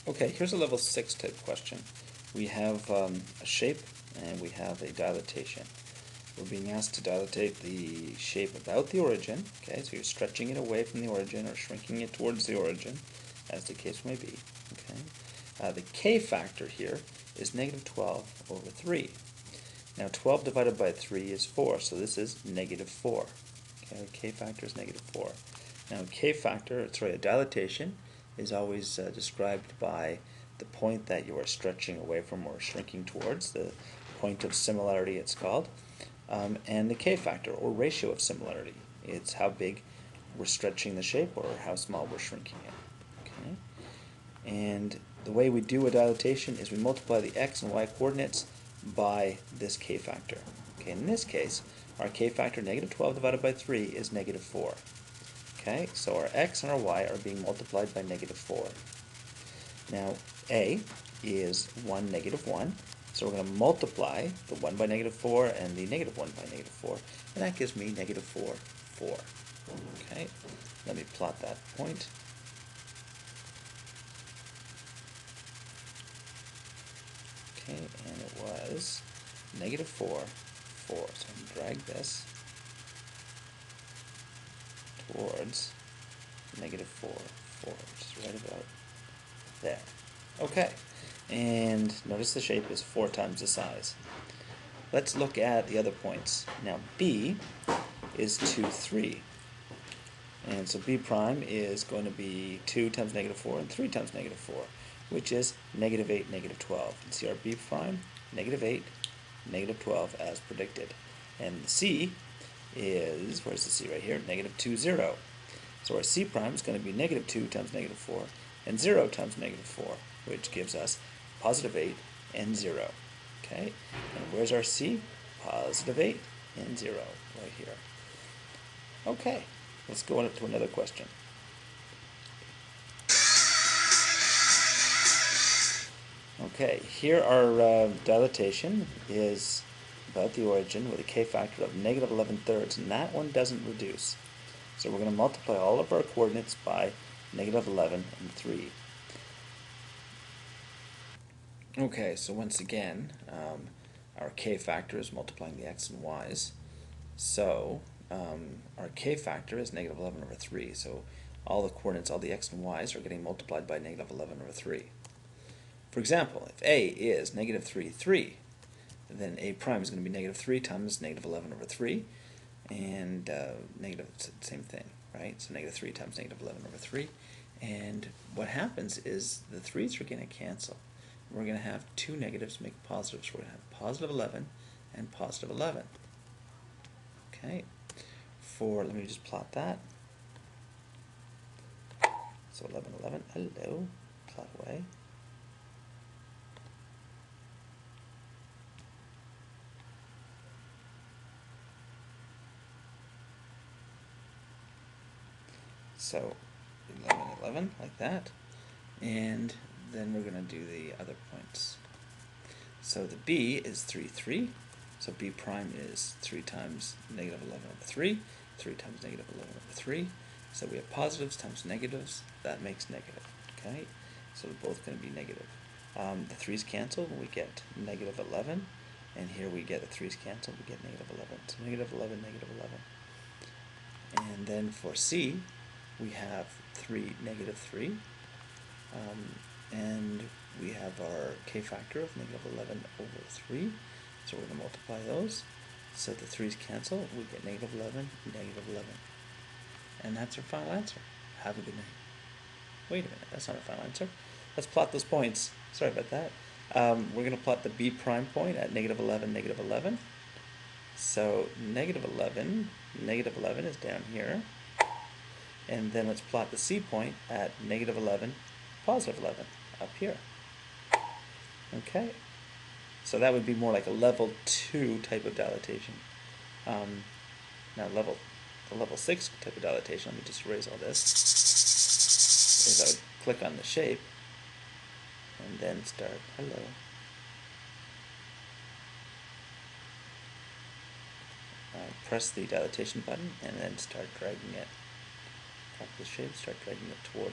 Okay, here's a level 6 type question. We have a shape and we have a dilatation. We're being asked to dilatate the shape about the origin. Okay, so you're stretching it away from the origin or shrinking it towards the origin, as the case may be. Okay, the k factor here is negative 12 over 3. Now 12 divided by 3 is 4, so this is negative 4. Okay, k factor is negative 4. Now a dilatation is always described by the point that you are stretching away from or shrinking towards, the point of similarity it's called, and the k factor, or ratio of similarity. It's how big we're stretching the shape or how small we're shrinking it. Okay? And the way we do a dilatation is we multiply the x and y coordinates by this k factor. Okay, in this case, our k factor, negative 12 divided by 3, is negative 4. Okay, so our x and our y are being multiplied by negative 4. Now, a is 1, negative 1. So we're going to multiply the 1 by negative 4 and the negative 1 by negative 4. And that gives me negative 4, 4. Okay, let me plot that point. Okay, and it was negative 4, 4. So I'm going to drag this towards negative 4, 4, which is right about there. Okay, and notice the shape is 4 times the size. Let's look at the other points. Now B is 2, 3. And so B prime is going to be 2 times negative 4 and 3 times negative 4, which is negative 8, negative 12. And see our B prime, negative 8, negative 12 as predicted. And the C is, where's the C right here? Negative 2, 0. So our C prime is going to be negative 2 times negative 4 and 0 times negative 4, which gives us positive 8 and 0. Okay, and where's our C? Positive 8 and 0 right here. Okay, let's go on to another question. Okay, here our dilatation is about the origin with a k factor of negative 11 thirds, and that one doesn't reduce. So we're going to multiply all of our coordinates by negative 11 and 3. Okay, so once again, our k factor is multiplying the x and y's. So our k factor is negative 11 over 3. So all the coordinates, all the x and y's, are getting multiplied by negative 11 over 3. For example, if a is negative 3, 3, then a prime is going to be negative 3 times negative 11 over 3. And negative, same thing, right? So negative 3 times negative 11 over 3. And what happens is the 3's are going to cancel. We're going to have two negatives make positives. We're going to have positive 11 and positive 11. Okay. Let me just plot that. So 11, 11, hello, plot away. So 11, 11, like that. And then we're going to do the other points. So the B is 3, 3. So B prime is 3 times negative 11 over 3. 3 times negative 11 over 3. So we have positives times negatives. That makes negative. Okay? So they're both going to be negative. The 3's cancel, and we get negative 11. And here we get the 3's cancel, we get negative 11. So negative 11, negative 11. And then for C, we have 3, negative 3. And we have our k factor of negative 11 over 3. So we're going to multiply those. So the 3's cancel, we get negative 11, negative 11. And that's our final answer. Have a good night. Wait a minute, that's not our final answer. Let's plot those points. Sorry about that. We're going to plot the B prime point at negative 11, negative 11. So negative 11 is down here. And then let's plot the C point at negative 11, positive 11, up here. Okay. So that would be more like a level 2 type of dilatation. Now the level 6 type of dilatation, let me just erase all this, is I would click on the shape and then start, hello. Press the dilatation button and then start dragging it up the shape, start dragging it towards